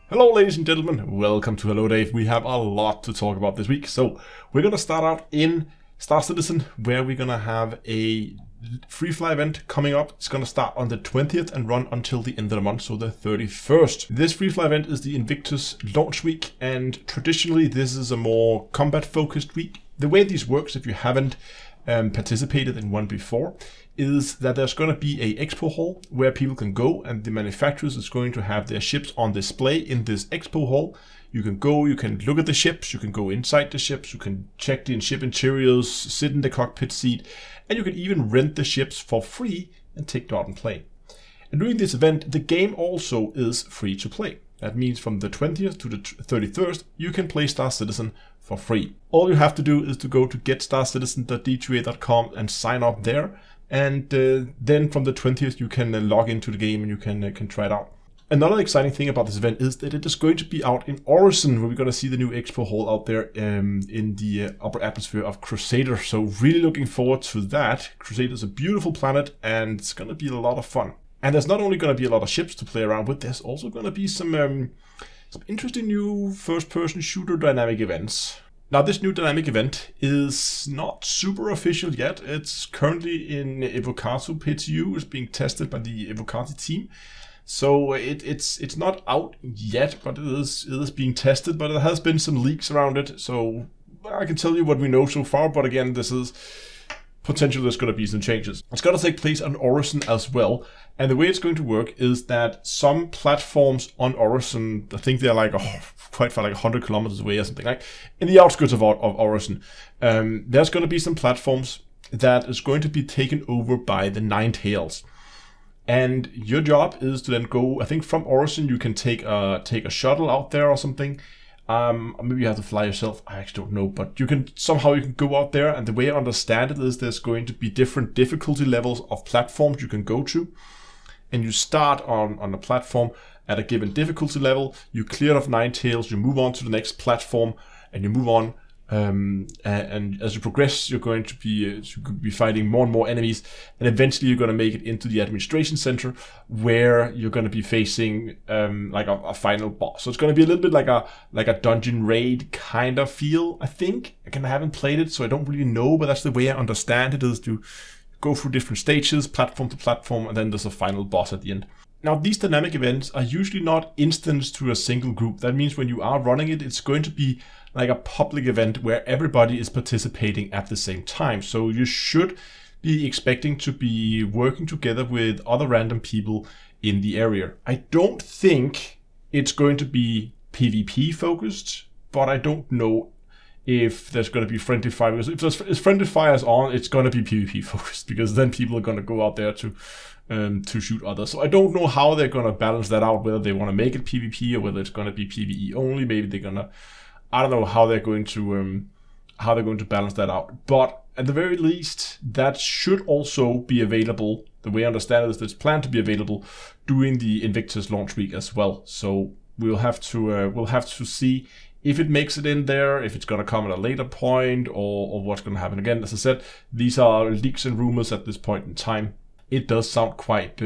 Hello ladies and gentlemen, welcome to Hello Dave. We have a lot to talk about this week. So we're going to start out in Star Citizen, where we're going to have a free fly event coming up. It's going to start on the 20th and run until the end of the month, so the 31st. This free fly event is the Invictus launch week, and traditionally this is a more combat focused week. The way this works, if you haven't participated in one before, is that there's going to be a expo hall where people can go, and the manufacturers is going to have their ships on display in this expo hall. You can go, you can look at the ships, you can go inside the ships, you can check the ship interiors, sit in the cockpit seat, and you can even rent the ships for free and take it out and play. And during this event, the game also is free to play. That means from the 20th to the 31st, you can play Star Citizen for free. All you have to do is to go to getstarcitizen.d2a.com and sign up there. And then from the 20th, you can log into the game and you can try it out. Another exciting thing about this event is that it is going to be out in Orison, where we're going to see the new expo hall out there in the upper atmosphere of Crusader. So really looking forward to that. Crusader is a beautiful planet and it's going to be a lot of fun. And there's not only going to be a lot of ships to play around with, there's also going to be some interesting new first-person shooter dynamic events. Now, this new dynamic event is not super official yet. It's currently in Evocati PTU. It's being tested by the Evocati team. So it's not out yet, but it is being tested. But there has been some leaks around it. So I can tell you what we know so far. But again, this is potentially there's going to be some changes. It's going to take place on Orison as well. And the way it's going to work is that some platforms on Orison, I think they're like quite far, like 100 kilometers away or something, like in the outskirts of Orison. There's going to be some platforms that is going to be taken over by the Ninetales. And your job is to then go, I think from Orison you can take a shuttle out there or something. Maybe you have to fly yourself, I actually don't know, but you can go out there, and the way I understand it is there's going to be different difficulty levels of platforms you can go to. And you start on a platform at a given difficulty level, you clear off Ninetales, you move on to the next platform, and you move on. And as you progress, you're going to be fighting more and more enemies, and eventually you're going to make it into the administration center, where you're going to be facing like a final boss. So it's going to be a little bit like a dungeon raid kind of feel, I think. Again, I haven't played it, so I don't really know, but that's the way I understand it, is to go through different stages, platform to platform, and then there's a final boss at the end. Now, these dynamic events are usually not instanced to a single group. That means when you are running it, it's going to be like a public event where everybody is participating at the same time. So you should be expecting to be working together with other random people in the area. I don't think it's going to be PvP focused, but I don't know if there's going to be friendly fire. Because if there's friendly fires on, it's going to be PvP focused, because then people are going to go out there to shoot others. So I don't know how they're going to balance that out, whether they want to make it PvP or whether it's going to be PvE only. Maybe they're going to, I don't know how they're going to balance that out. But at the very least, that should also be available. The way I understand it is that it's planned to be available during the Invictus launch week as well. So we'll have to see if it makes it in there, if it's going to come at a later point, or what's going to happen. Again, as I said, these are leaks and rumors at this point in time. It does sound quite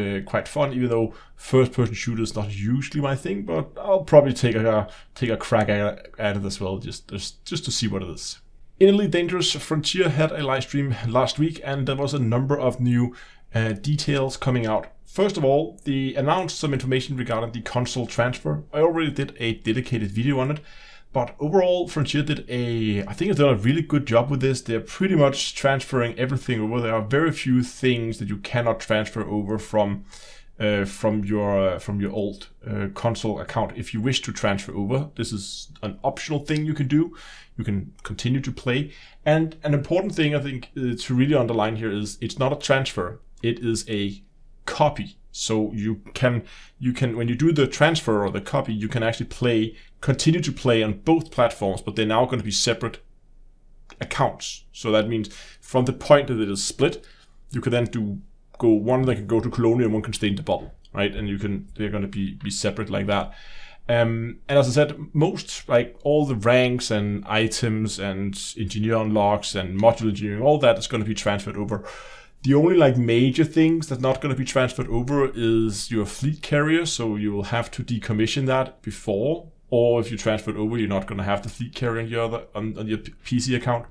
fun, even though first-person shooter is not usually my thing. But I'll probably take a crack at it as well, just to see what it is. In Elite Dangerous, Frontier had a live stream last week, and there was a number of new details coming out. First of all, they announced some information regarding the console transfer. I already did a dedicated video on it. But overall, Frontier I think they've done a really good job with this. They're pretty much transferring everything over. There are very few things that you cannot transfer over from your old console account. If you wish to transfer over, this is an optional thing you can do. You can continue to play. And an important thing I think to really underline here is it's not a transfer. It is a copy. So you can when you do the transfer or the copy, you can actually continue to play on both platforms, but they're now going to be separate accounts. So that means from the point that it is split, you can then one that can go to Colonia and one can stay in the bubble, right? And they're going to be separate like that. And as I said, most, like all the ranks and items and engineer unlocks and module engineering, all that is going to be transferred over. The only like major things that's not going to be transferred over is your fleet carrier, so you will have to decommission that before, or if you transfer it over, you're not going to have the fleet carrier on your PC account.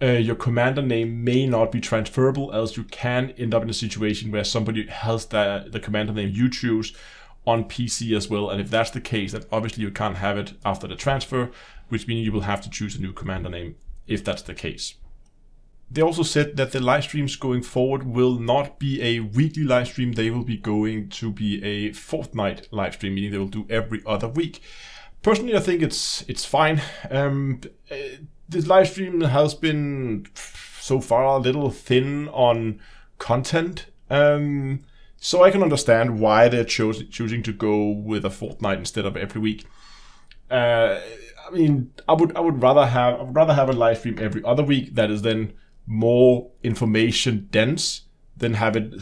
Your commander name may not be transferable, else you can end up in a situation where somebody has the commander name you choose on PC as well, and if that's the case, then obviously you can't have it after the transfer, which means you will have to choose a new commander name if that's the case. They also said that the live streams going forward will not be a weekly live stream, they will be going to be a fortnight live stream, meaning they will do every other week. Personally, I think it's fine. This live stream has been so far a little thin on content, so I can understand why they're choosing to go with a fortnight instead of every week. I mean, I would rather have a live stream every other week that is then more information dense than have it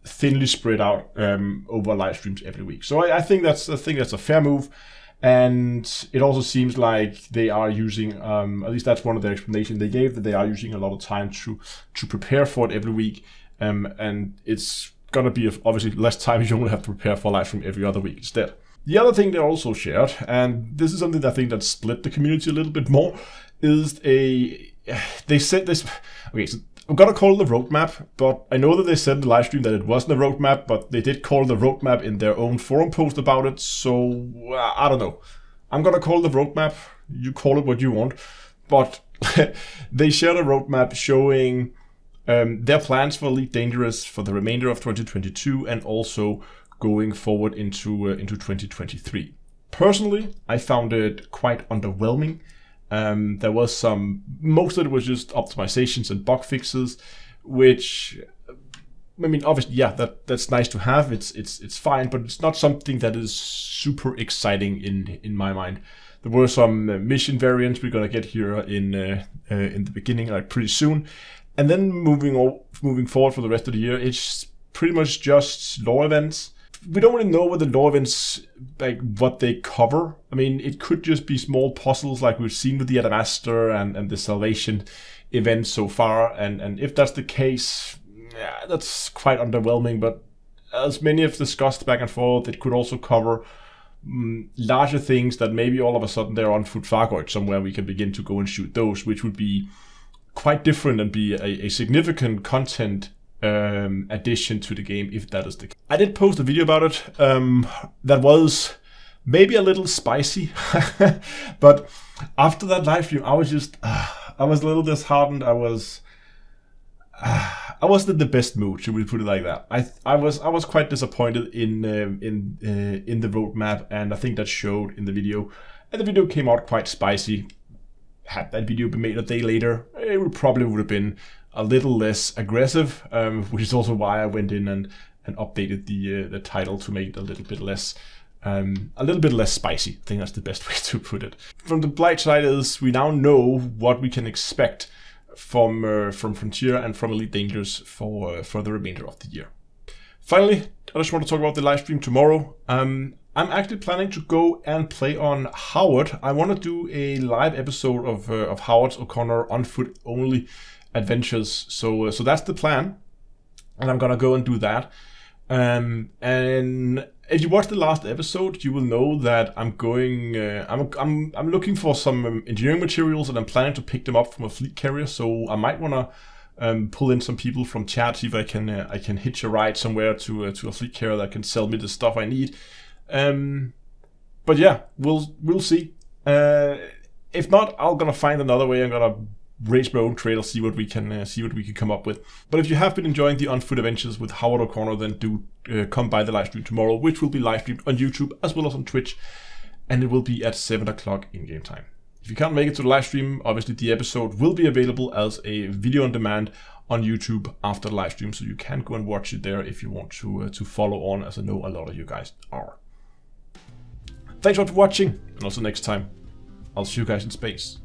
thinly spread out over live streams every week. So I think that's a fair move. And it also seems like they are using, at least that's one of the explanations they gave, that they are using a lot of time to prepare for it every week. And it's gonna be obviously less time, you only have to prepare for live stream every other week instead. The other thing they also shared, and this is something that I think that split the community a little bit more, is they said this, okay, so I'm gonna call it the roadmap, but I know that they said in the live stream that it wasn't a roadmap, but they did call the roadmap in their own forum post about it, so I don't know. I'm gonna call it the roadmap, you call it what you want, but they shared a roadmap showing their plans for Elite Dangerous for the remainder of 2022 and also going forward into 2023. Personally, I found it quite underwhelming. There was most of it was just optimizations and bug fixes, which, I mean, obviously, yeah, that's nice to have. It's fine, but it's not something that is super exciting in my mind. There were some mission variants we're gonna get here in the beginning, like pretty soon, and then moving forward for the rest of the year, it's pretty much just lore events. We don't really know what the lore events, like what they cover. I mean, it could just be small puzzles like we've seen with the Adamastor and the Salvation event so far. And if that's the case, yeah, that's quite underwhelming. But as many have discussed back and forth, it could also cover larger things that maybe all of a sudden they're on foot Fargoid somewhere we can begin to go and shoot those, which would be quite different and be a significant content addition to the game if that is the case. I did post a video about it that was maybe a little spicy, but after that live stream I was just I was a little disheartened. I wasn't in the best mood, should we put it like that. I was quite disappointed in the roadmap, and I think that showed in the video, and the video came out quite spicy. Had that video been made a day later, it probably would have been a little less aggressive, which is also why I went in and updated the title to make it a little bit less spicy. I think that's the best way to put it. From the bright side is we now know what we can expect from Frontier and from Elite Dangerous for the remainder of the year. Finally, I just want to talk about the live stream tomorrow. I'm actually planning to go and play on Howard. I want to do a live episode of Howard's O'Connor on foot only adventures. So that's the plan, and I'm gonna go and do that. And if you watched the last episode, you will know that I'm going. I'm looking for some engineering materials, and I'm planning to pick them up from a fleet carrier. So I might wanna pull in some people from chat, see if I can hitch a ride somewhere to a fleet carrier that can sell me the stuff I need. But yeah, we'll see. If not, I'm gonna find another way. I'm gonna raise my own trail, see what we can come up with. But if you have been enjoying the On Foot Adventures with Howard O'Connor, then do come by the live stream tomorrow, which will be live streamed on YouTube as well as on Twitch, and it will be at 7 o'clock in-game time. If you can't make it to the live stream, obviously the episode will be available as a video on demand on YouTube after the live stream, so you can go and watch it there if you want to follow on, as I know a lot of you guys are. Thanks a lot for watching, and also next time, I'll see you guys in space.